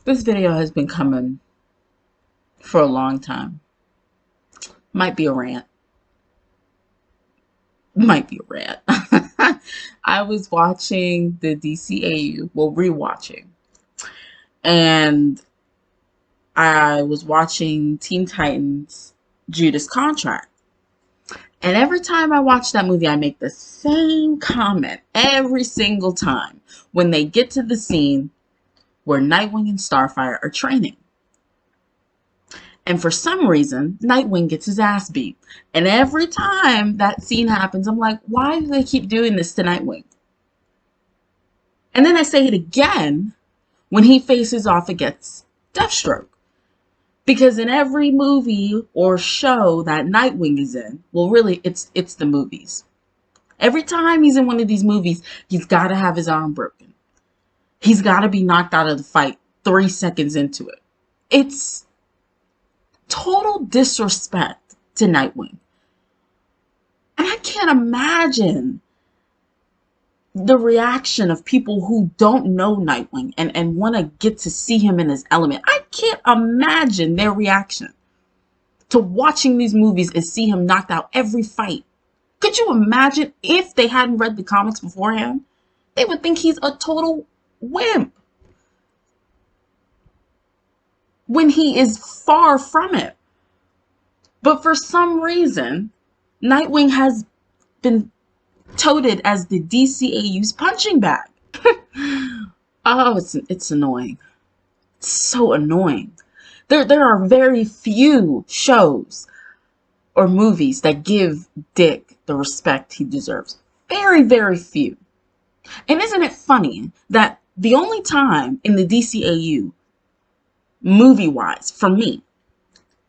This video has been coming for a long time. Might be a rant. Might be a rant. I was watching the DCAU, well, rewatching. And I was watching Teen Titans Judas Contract. And every time I watch that movie, I make the same comment every single time when they get to the scene where Nightwing and Starfire are training. And for some reason, Nightwing gets his ass beat. And every time that scene happens, I'm like, why do they keep doing this to Nightwing? And then I say it again when he faces off against Deathstroke. Because in every movie or show that Nightwing is in, well, really, it's the movies. Every time he's in one of these movies, he's got to have his arm broken. He's got to be knocked out of the fight 3 seconds into it. It's total disrespect to Nightwing. And I can't imagine the reaction of people who don't know Nightwing and want to get to see him in his element. I can't imagine their reaction to watching these movies and see him knocked out every fight. Could you imagine if they hadn't read the comics beforehand? They would think he's a total wimp, when he is far from it. But for some reason, Nightwing has been touted as the DCAU's punching bag. Oh, it's annoying. It's so annoying. There are very few shows or movies that give Dick the respect he deserves. Very, very few. And isn't it funny that the only time in the DCAU, movie-wise, for me,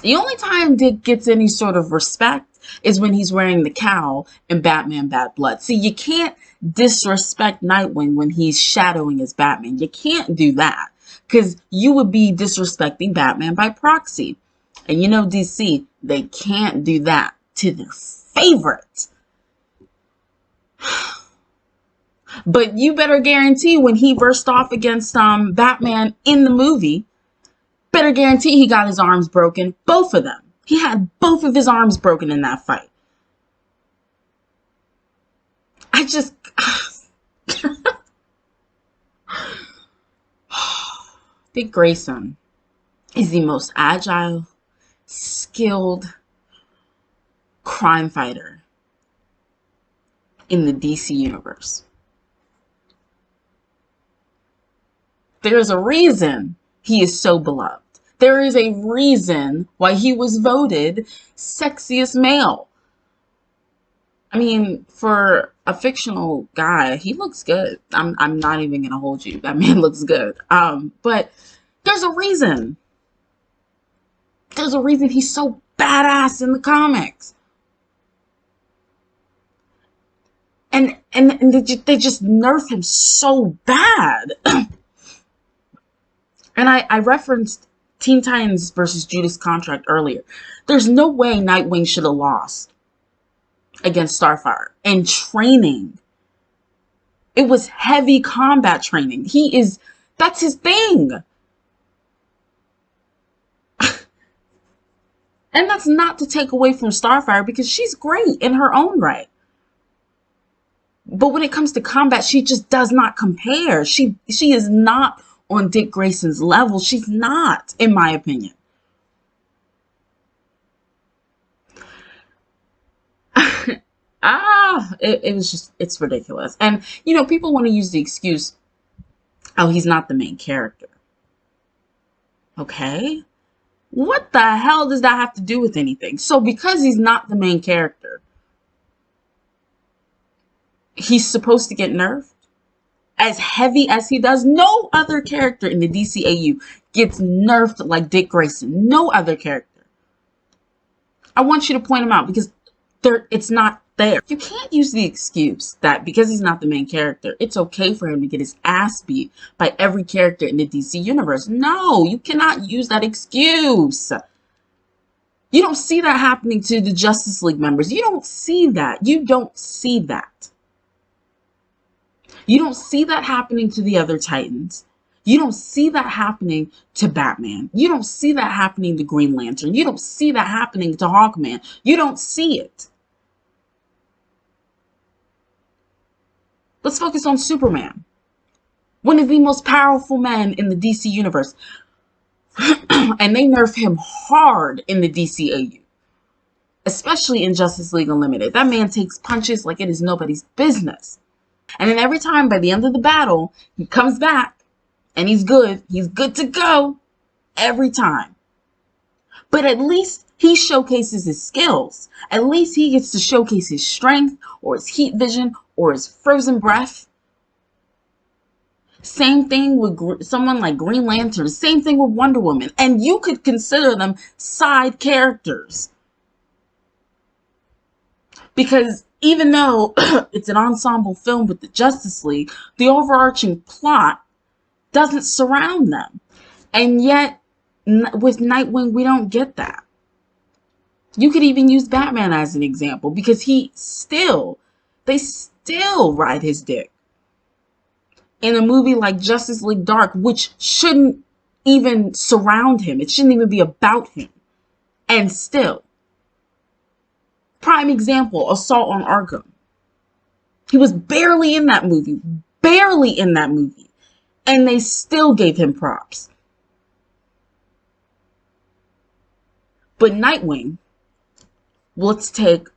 the only time Dick gets any sort of respect is when he's wearing the cowl in Batman Bad Blood. See, you can't disrespect Nightwing when he's shadowing as Batman. You can't do that, because you would be disrespecting Batman by proxy. And you know DC, they can't do that to their favorite. But you better guarantee when he versed off against Batman in the movie, better guarantee he got his arms broken. Both of them. He had both of his arms broken in that fight. I just... Dick Grayson is the most agile, skilled crime fighter in the DC universe. There's a reason he is so beloved. There is a reason why he was voted sexiest male. I mean, for a fictional guy, he looks good. I'm not even gonna hold you. That man looks good. But there's a reason. There's a reason he's so badass in the comics. And they just nerf him so bad. And I referenced Teen Titans versus Judas Contract earlier. There's no way Nightwing should have lost against Starfire. And training. It was heavy combat training. That's his thing. And that's not to take away from Starfire, because she's great in her own right. But when it comes to combat, she just does not compare. She is not on Dick Grayson's level. She's not, in my opinion. It was just, it's ridiculous. And, you know, people want to use the excuse, oh, he's not the main character. Okay. What the hell does that have to do with anything? So because he's not the main character, he's supposed to get nerfed? As heavy as he does? No other character in the DCAU gets nerfed like Dick Grayson. No other character. I want you to point him out, because it's not there. You can't use the excuse that because he's not the main character, it's okay for him to get his ass beat by every character in the DC universe. No, you cannot use that excuse. You don't see that happening to the Justice League members. You don't see that. You don't see that. You don't see that happening to the other Titans. You don't see that happening to Batman. You don't see that happening to Green Lantern. You don't see that happening to Hawkman. You don't see it. Let's focus on Superman, one of the most powerful men in the DC universe. And they nerf him hard in the DCAU, especially in Justice League Unlimited. That man takes punches like it is nobody's business. And then every time by the end of the battle, he comes back and he's good. He's good to go every time. But at least he showcases his skills. At least he gets to showcase his strength or his heat vision or his frozen breath. Same thing with someone like Green Lantern. Same thing with Wonder Woman. And you could consider them side characters. Because even though it's an ensemble film with the Justice League, the overarching plot doesn't surround them. And yet, with Nightwing, we don't get that. You could even use Batman as an example, because they still ride his dick. In a movie like Justice League Dark, which shouldn't even surround him. It shouldn't even be about him. And still. Prime example, Assault on Arkham. He was barely in that movie. Barely in that movie. And they still gave him props. But Nightwing, let's take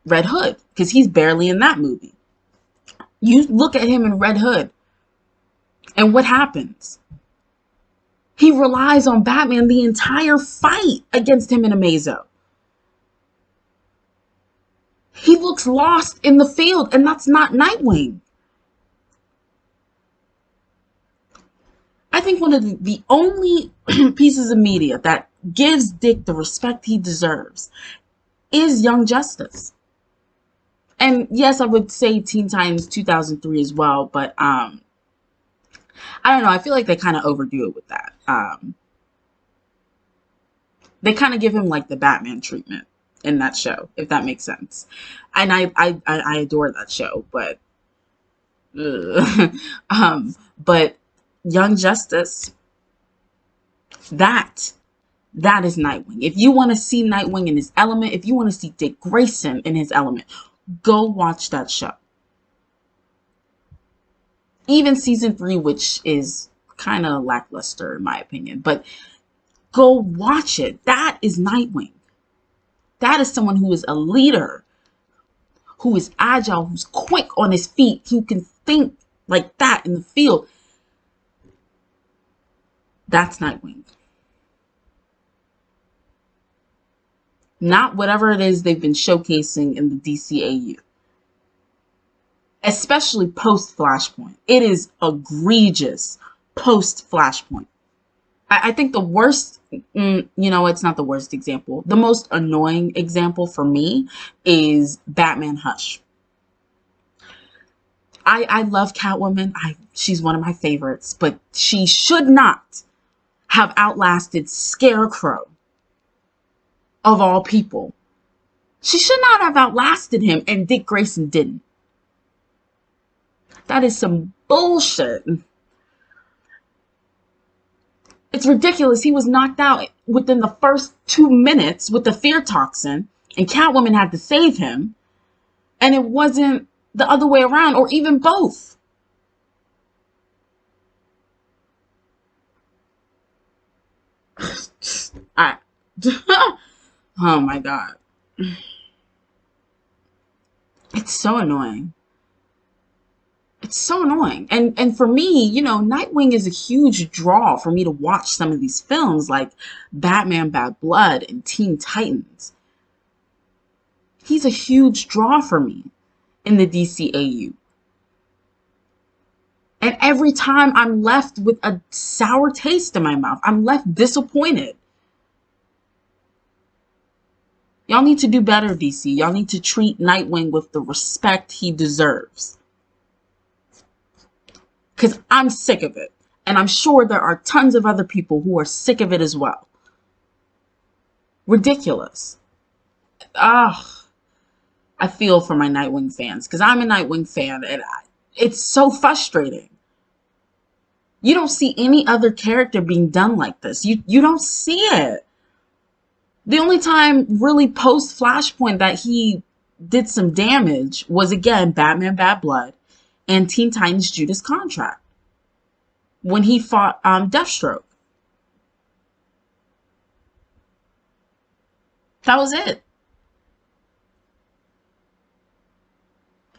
Red Hood, because he's barely in that movie. You look at him in Red Hood, and what happens? He relies on Batman the entire fight against him in Amazo. He looks lost in the field, and that's not Nightwing. I think one of the only pieces of media that gives Dick the respect he deserves is Young Justice. And yes, I would say Teen Titans 2003 as well, but I don't know. I feel like they kind of overdo it with that. They kind of give him like the Batman treatment in that show, if that makes sense. And I adore that show, but but Young Justice, that is Nightwing. If you want to see Nightwing in his element, if you want to see Dick Grayson in his element, go watch that show. Even season 3, which is kind of lackluster in my opinion, but go watch it. That is Nightwing. That is someone who is a leader, who is agile, who's quick on his feet, who can think like that in the field. That's Nightwing. Not whatever it is they've been showcasing in the DCAU. Especially post-Flashpoint. It is egregious post-Flashpoint. I think the worst, it's not the worst example. The most annoying example for me is Batman Hush. I love Catwoman. She's one of my favorites, but she should not have outlasted Scarecrow, of all people. She should not have outlasted him, and Dick Grayson didn't. That is some bullshit. It's ridiculous. He was knocked out within the first 2 minutes with the fear toxin, and Catwoman had to save him, and it wasn't the other way around, or even both. Oh my God. It's so annoying. It's so annoying. And for me, Nightwing is a huge draw for me to watch some of these films like Batman Bad Blood and Teen Titans. He's a huge draw for me in the DCAU. And every time I'm left with a sour taste in my mouth. I'm left disappointed. Y'all need to do better, DC. Y'all need to treat Nightwing with the respect he deserves. Because I'm sick of it. And I'm sure there are tons of other people who are sick of it as well. Ridiculous. I feel for my Nightwing fans. Because I'm a Nightwing fan. And it's so frustrating. You don't see any other character being done like this. You don't see it. The only time really post Flashpoint that he did some damage was again Batman Bad Blood and Teen Titans Judas Contract when he fought Deathstroke. That was it.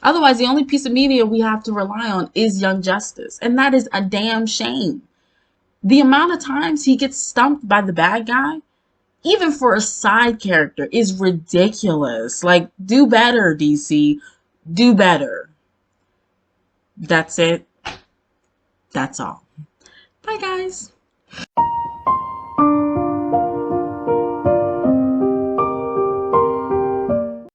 Otherwise, the only piece of media we have to rely on is Young Justice, and that is a damn shame. The amount of times he gets stumped by the bad guy, even for a side character, is ridiculous. Like, do better, DC. Do better. That's it. That's all. Bye, guys.